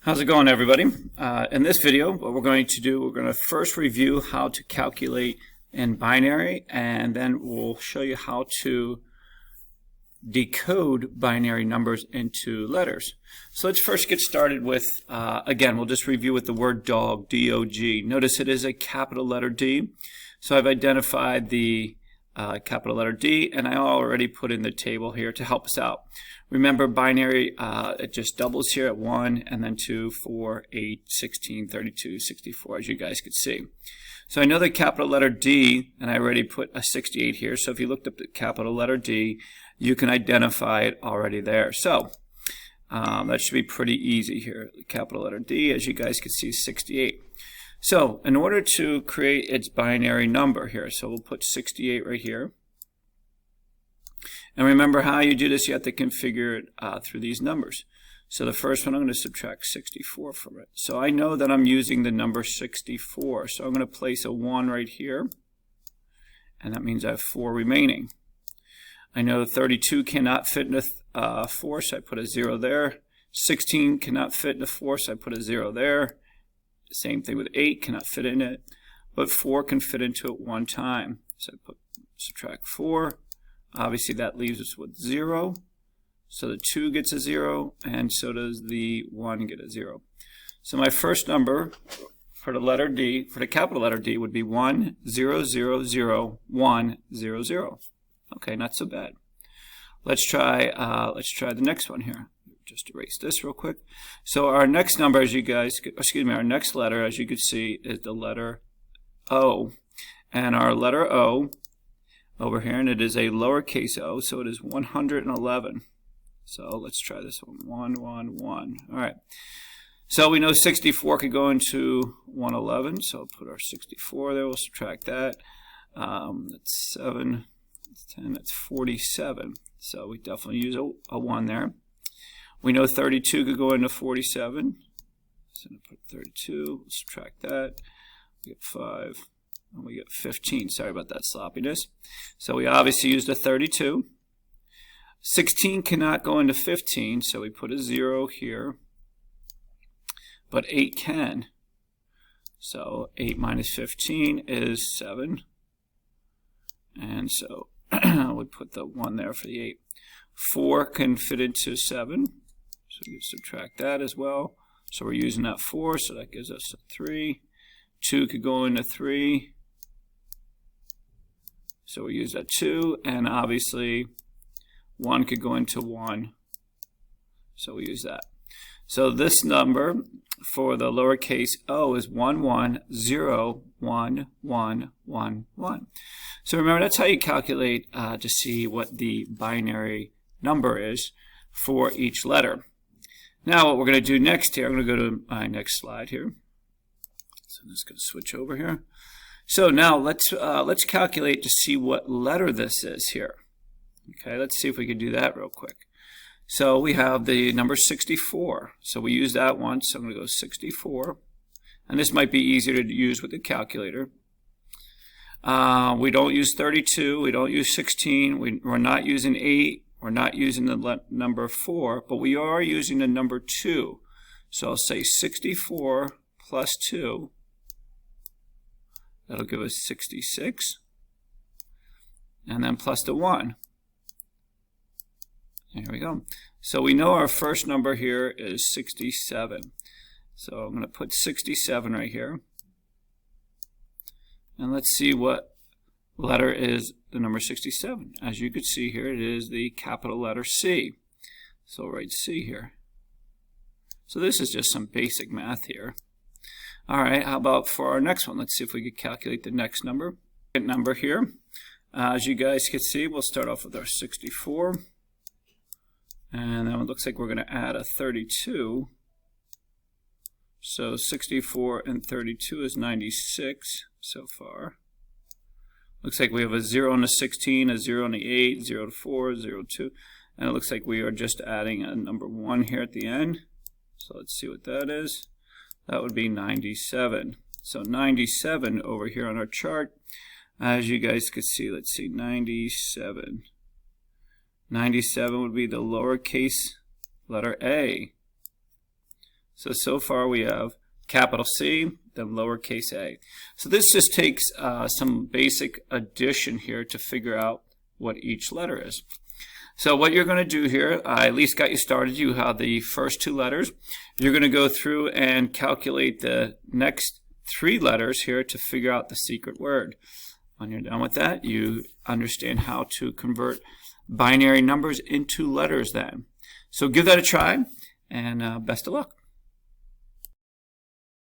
How's it going, everybody? In this video, what we're going to do, we're going to first review how to calculate in binary, and then we'll show you how to decode binary numbers into letters. So let's first get started with, again, we'll just review with the word dog, D-O-G. Notice it is a capital letter D. So I've identified the capital letter D, and I already put in the table here to help us out. Remember, binary, it just doubles here at 1, and then 2, 4, 8, 16, 32, 64, as you guys could see. So I know the capital letter D, and I already put a 68 here. So if you looked up the capital letter D, you can identify it already there. So that should be pretty easy here. The capital letter D, as you guys can see, 68. So in order to create its binary number here, so we'll put 68 right here. And remember how you do this, you have to configure it through these numbers. So the first one, I'm going to subtract 64 from it. So I know that I'm using the number 64. So I'm going to place a 1 right here. And that means I have 4 remaining. I know 32 cannot fit in a 4, so I put a 0 there. 16 cannot fit in a 4, so I put a 0 there. Same thing with 8, cannot fit in it. But 4 can fit into it one time. So I subtract 4. Obviously that leaves us with 0. So the 2 gets a 0, and so does the 1 get a 0. So my first number for the letter D, for the capital letter D, would be 1, 0, 0, 0, 1, 0, 0. Okay, not so bad. Let's try the next one here. Just erase this real quick. So our next number, as you guys, our next letter, as you can see, is the letter O. And our letter O over here, and it is a lowercase o, so it is 111. So let's try this one, 111. All right. So we know 64 could go into 111, so I'll put our 64 there. We'll subtract that. That's 7, that's 10, that's 47. So we definitely use a 1 there. We know 32 could go into 47. So I'm going to put 32, we'll subtract that. We get 5. And we get 15. Sorry about that sloppiness. So we obviously used a 32. 16 cannot go into 15, so we put a 0 here. But 8 can. So 8 minus 15 is 7. And so we put the 1 there for the 8. 4 can fit into 7. So you subtract that as well. So we're using that 4, so that gives us a 3. 2 could go into 3. So we use that 2, and obviously 1 could go into 1. So we use that. So this number for the lowercase o is 11011111. So remember, that's how you calculate to see what the binary number is for each letter. Now what we're going to do next here, I'm going to go to my next slide here. So I'm just going to switch over here. So now let's calculate to see what letter this is here. Okay, let's see if we can do that real quick. So we have the number 64. So we use that one. So I'm going to go 64. And this might be easier to use with the calculator. We don't use 32. We don't use 16. We're not using 8. We're not using the number 4. But we are using the number 2. So I'll say 64 plus 2. That'll give us 66. And then plus the 1. There we go. So we know our first number here is 67. So I'm going to put 67 right here. And let's see what letter is the number 67. As you can see here, it is the capital letter C. So we'll write C here. So this is just some basic math here. All right, how about for our next one? Let's see if we could calculate the next number. Number here. As you guys can see, we'll start off with our 64. And then it looks like we're going to add a 32. So 64 and 32 is 96 so far. Looks like we have a 0 on the 16, a 0 on the 8, 0 to 4, 0 to 2. And it looks like we are just adding a number 1 here at the end. So let's see what that is. That would be 97. So 97 over here on our chart. As you guys can see, let's see, 97. 97 would be the lowercase letter A. So far we have capital C, then lowercase a. So this just takes some basic addition here to figure out what each letter is. So what you're going to do here, I at least got you started. You have the first 2 letters. You're going to go through and calculate the next 3 letters here to figure out the secret word. When you're done with that, you understand how to convert binary numbers into letters then. So give that a try, and best of luck.